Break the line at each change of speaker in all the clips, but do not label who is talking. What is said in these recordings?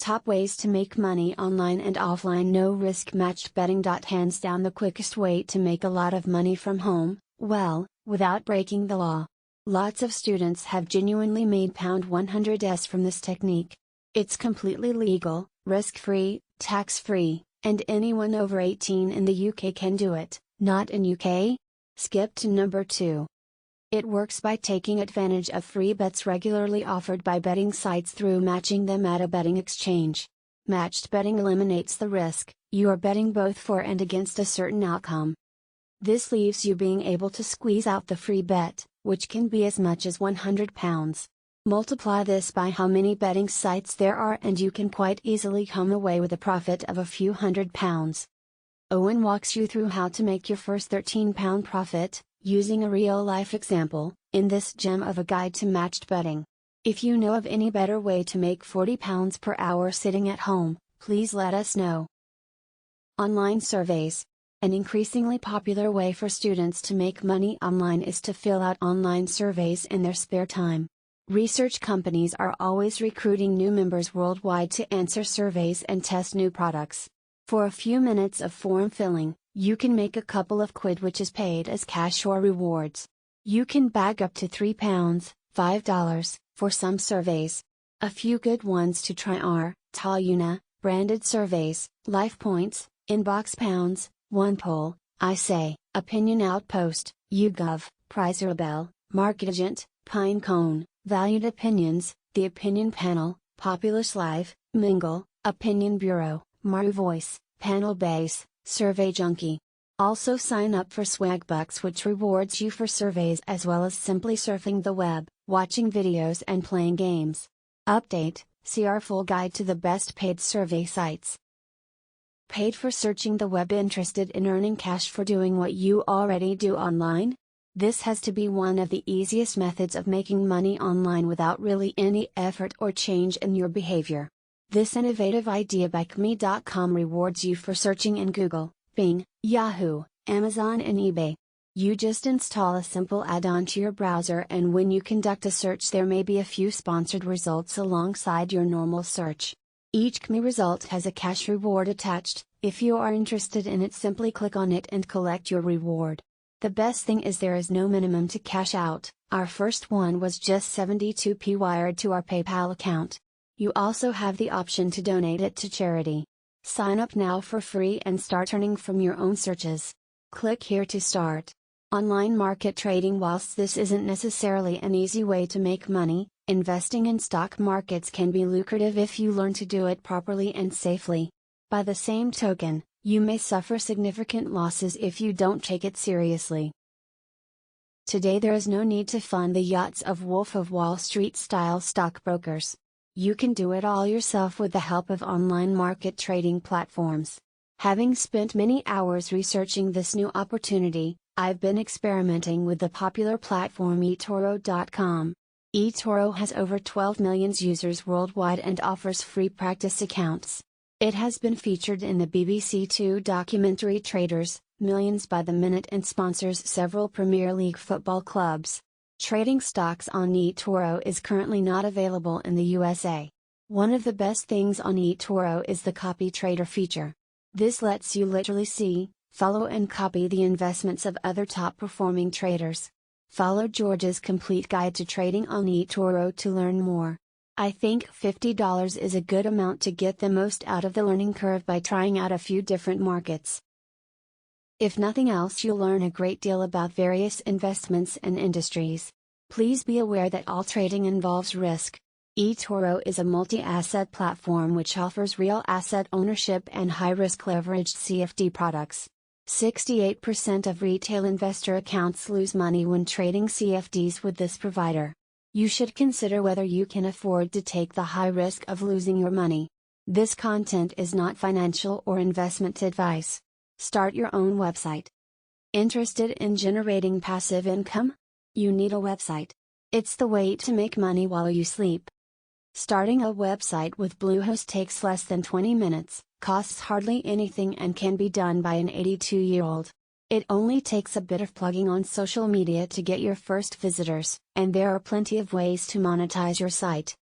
Top ways to make money online and offline. No risk matched betting. Hands down the quickest way to make a lot of money from home, well, without breaking the law. Lots of students have genuinely made £100s from this technique. It's completely legal, risk-free, tax-free, and anyone over 18 in the UK can do it. Not in UK? Skip to number 2. It works by taking advantage of free bets regularly offered by betting sites through matching them at a betting exchange. Matched betting eliminates the risk, you are betting both for and against a certain outcome. This leaves you being able to squeeze out the free bet, which can be as much as £100. Multiply this by how many betting sites there are and you can quite easily come away with a profit of a few £100s. Owen walks you through how to make your first £13 profit, using a real-life example, in this gem of a guide to matched betting. If you know of any better way to make £40 per hour sitting at home, please let us know. Online surveys. An increasingly popular way for students to make money online is to fill out online surveys in their spare time. Research companies are always recruiting new members worldwide to answer surveys and test new products. For a few minutes of form filling, you can make a couple of quid, which is paid as cash or rewards. You can bag up to £3, $5, for some surveys. A few good ones to try are Taluna, branded surveys, Life Points, Inbox Pounds, OnePoll, I Say, Opinion Outpost, YouGov, PrizeRebel, MarketAgent, Pinecone, Valued Opinions, The Opinion Panel, Populous Live, Mingle, Opinion Bureau, Maru Voice, Panel Base, Survey Junkie. Also sign up for Swagbucks, which rewards you for surveys as well as simply surfing the web, watching videos and playing games. Update: see our full guide to the best paid survey sites. Paid for searching the web. Interested in earning cash for doing what you already do online? This has to be one of the easiest methods of making money online without really any effort or change in your behavior. This innovative idea by Kmi.com rewards you for searching in Google, Bing, Yahoo, Amazon and eBay. You just install a simple add-on to your browser, and when you conduct a search there may be a few sponsored results alongside your normal search. Each Kmi result has a cash reward attached. If you are interested in it, simply click on it and collect your reward. The best thing is there is no minimum to cash out. Our first one was just 72p wired to our PayPal account. You also have the option to donate it to charity. Sign up now for free and start earning from your own searches. Click here to start. Online market trading. Whilst this isn't necessarily an easy way to make money, investing in stock markets can be lucrative if you learn to do it properly and safely. By the same token, you may suffer significant losses if you don't take it seriously. Today there is no need to fund the yachts of Wolf of Wall Street style stockbrokers. You can do it all yourself with the help of online market trading platforms. Having spent many hours researching this new opportunity, I've been experimenting with the popular platform eToro.com. eToro has over 12 million users worldwide and offers free practice accounts. It has been featured in the BBC Two documentary Traders, Millions by the Minute, and sponsors several Premier League football clubs. Trading stocks on eToro is currently not available in the USA. One of the best things on eToro is the Copy Trader feature. This lets you literally see, follow and copy the investments of other top performing traders. Follow George's complete guide to trading on eToro to learn more. I think $50 is a good amount to get the most out of the learning curve by trying out a few different markets. If nothing else, you'll learn a great deal about various investments and industries. Please be aware that all trading involves risk. eToro is a multi-asset platform which offers real asset ownership and high-risk leveraged CFD products. 68% of retail investor accounts lose money when trading CFDs with this provider. You should consider whether you can afford to take the high risk of losing your money. This content is not financial or investment advice. Start your own website. Interested in generating passive income? You need a website. It's the way to make money while you sleep. Starting a website with Bluehost takes less than 20 minutes, costs hardly anything, and can be done by an 82-year-old. It only takes a bit of plugging on social media to get your first visitors, and there are plenty of ways to monetize your site.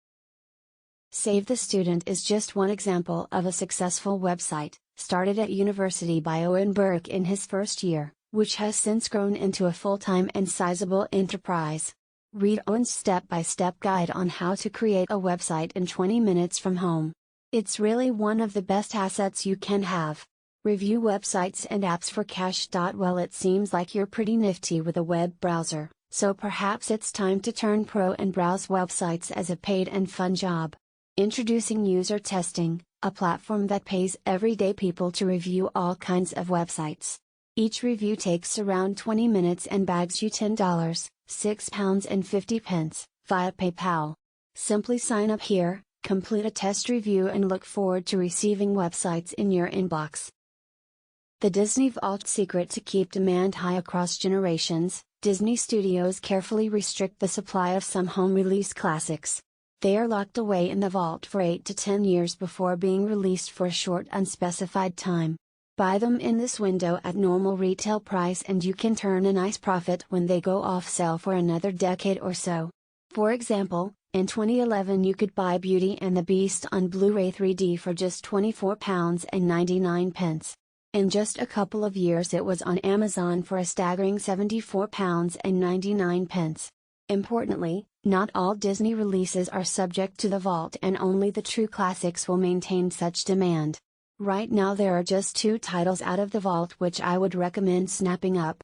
Save the Student is just one example of a successful website, started at university by Owen Burke in his first year, which has since grown into a full-time and sizable enterprise. Read Owen's step-by-step guide on how to create a website in 20 minutes from home. It's really one of the best assets you can have. Review websites and apps for cash. Well, it seems like you're pretty nifty with a web browser, so perhaps it's time to turn pro and browse websites as a paid and fun job. Introducing User Testing, a platform that pays everyday people to review all kinds of websites. Each review takes around 20 minutes and bags you $10, £6.50, via PayPal. Simply sign up here, complete a test review and look forward to receiving websites in your inbox. The Disney Vault secret to keep demand high across generations. Disney Studios carefully restrict the supply of some home release classics. They are locked away in the vault for 8 to 10 years before being released for a short unspecified time. Buy them in this window at normal retail price and you can turn a nice profit when they go off sale for another decade or so. For example, in 2011 you could buy Beauty and the Beast on Blu-ray 3D for just £24.99. In just a couple of years it was on Amazon for a staggering £74.99. Importantly, not all Disney releases are subject to the vault and only the true classics will maintain such demand. Right now there are just 2 titles out of the vault which I would recommend snapping up.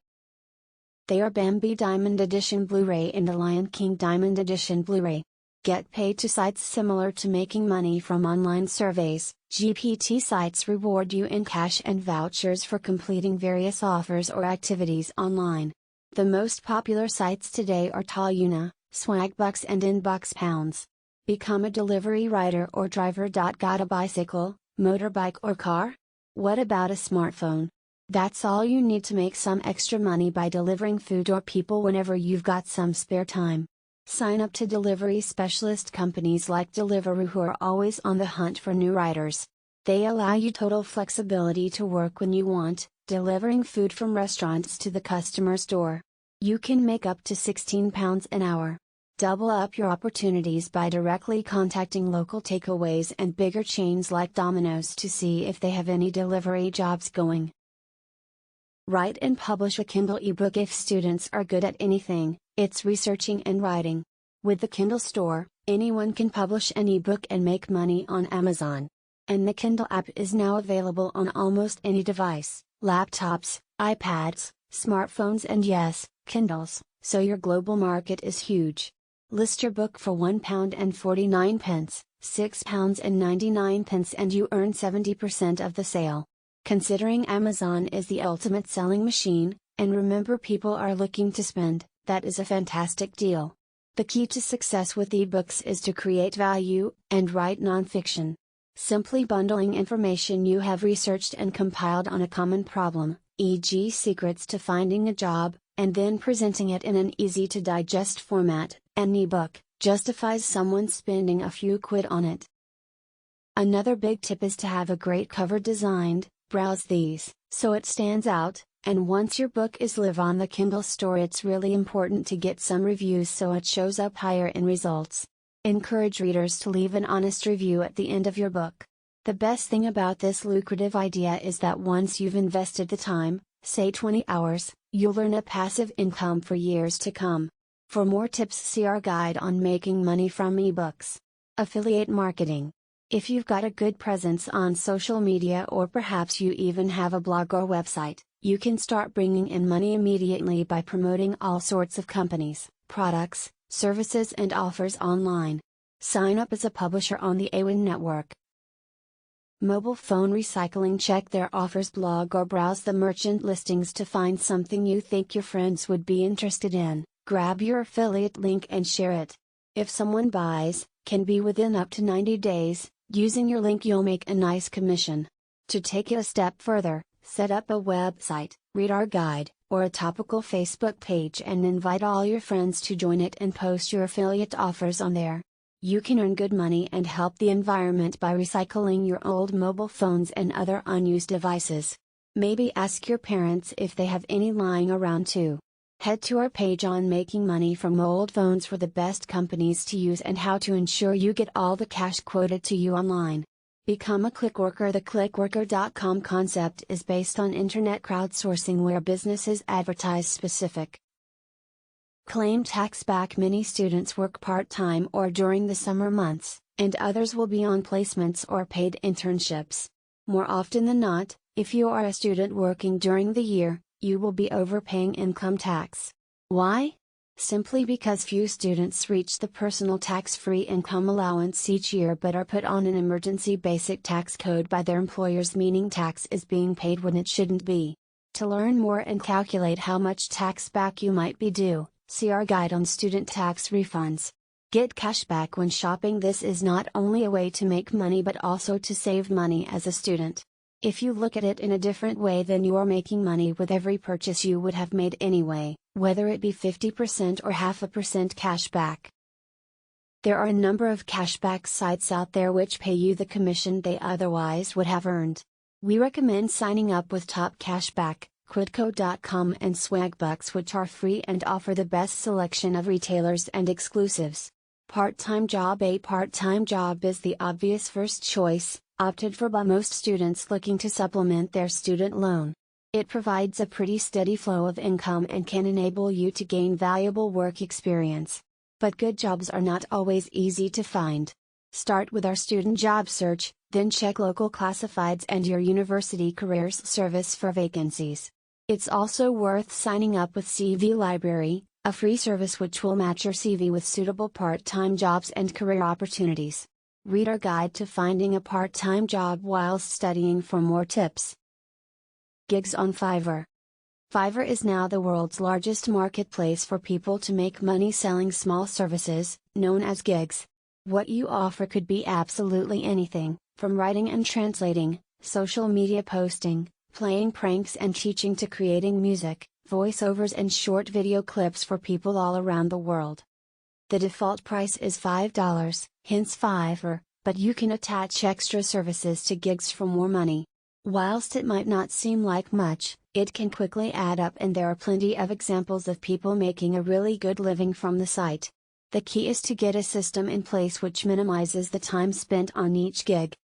They are Bambi Diamond Edition Blu-ray and The Lion King Diamond Edition Blu-ray. Get paid to sites similar to making money from online surveys. GPT sites reward you in cash and vouchers for completing various offers or activities online. The most popular sites today are Talluna, Swagbucks and Inbox Pounds. Become a delivery rider or driver. Got a bicycle, motorbike or car? What about a smartphone? That's all you need to make some extra money by delivering food or people whenever you've got some spare time. Sign up to delivery specialist companies like Deliveroo who are always on the hunt for new riders. They allow you total flexibility to work when you want, delivering food from restaurants to the customer's door. You can make up to £16 an hour. Double up your opportunities by directly contacting local takeaways and bigger chains like Domino's to see if they have any delivery jobs going. Write and publish a Kindle ebook. If students are good at anything, it's researching and writing. With the Kindle Store, anyone can publish an ebook and make money on Amazon. And the Kindle app is now available on almost any device, laptops, iPads, smartphones and yes, Kindles, so your global market is huge. List your book for £1.49, £6.99 and you earn 70% of the sale. Considering Amazon is the ultimate selling machine, and remember people are looking to spend, that is a fantastic deal. The key to success with ebooks is to create value, and write nonfiction. Simply bundling information you have researched and compiled on a common problem, e.g. secrets to finding a job, and then presenting it in an easy-to-digest format, an ebook, justifies someone spending a few quid on it. Another big tip is to have a great cover designed. Browse these, so it stands out, and once your book is live on the Kindle Store it's really important to get some reviews so it shows up higher in results. Encourage readers to leave an honest review at the end of your book. The best thing about this lucrative idea is that once you've invested the time, say 20 hours, you'll earn a passive income for years to come. For more tips see our guide on making money from ebooks. Affiliate marketing. If you've got a good presence on social media or perhaps you even have a blog or website, you can start bringing in money immediately by promoting all sorts of companies, products, services and offers online. Sign up as a publisher on the Awin Network. Mobile phone recycling. Check their offers blog or browse the merchant listings to find something you think your friends would be interested in. Grab your affiliate link and share it. If someone buys, can be within up to 90 days. Using your link you'll make a nice commission. To take it a step further, set up a website, read our guide, or a topical Facebook page and invite all your friends to join it and post your affiliate offers on there. You can earn good money and help the environment by recycling your old mobile phones and other unused devices. Maybe ask your parents if they have any lying around too. Head to our page on making money from old phones for the best companies to use and how to ensure you get all the cash quoted to you online. Become a clickworker. The clickworker.com concept is based on internet crowdsourcing where businesses advertise specific claim tax back. Many students work part-time or during the summer months, and others will be on placements or paid internships. More often than not, if you are a student working during the year, you will be overpaying income tax. Why? Simply because few students reach the personal tax-free income allowance each year but are put on an emergency basic tax code by their employers, meaning tax is being paid when it shouldn't be. To learn more and calculate how much tax back you might be due, see our guide on student tax refunds. Get cash back when shopping. This is not only a way to make money but also to save money as a student. If you look at it in a different way, then you are making money with every purchase you would have made anyway, whether it be 50% or 0.5% cash back. There are a number of cashback sites out there which pay you the commission they otherwise would have earned. We recommend signing up with Top Cashback, Quidco.com and Swagbucks, which are free and offer the best selection of retailers and exclusives. Part-time job. A part-time job is the obvious first choice, opted for by most students looking to supplement their student loan. It provides a pretty steady flow of income and can enable you to gain valuable work experience. But good jobs are not always easy to find. Start with our student job search, then check local classifieds and your university careers service for vacancies. It's also worth signing up with CV Library, a free service which will match your CV with suitable part-time jobs and career opportunities. Read our guide to finding a part-time job whilst studying for more tips. Gigs on Fiverr. Fiverr is now the world's largest marketplace for people to make money selling small services, known as gigs. What you offer could be absolutely anything, from writing and translating, social media posting, playing pranks and teaching to creating music, voiceovers and short video clips for people all around the world. The default price is $5, hence Fiverr, but you can attach extra services to gigs for more money. Whilst it might not seem like much, it can quickly add up, and there are plenty of examples of people making a really good living from the site. The key is to get a system in place which minimizes the time spent on each gig.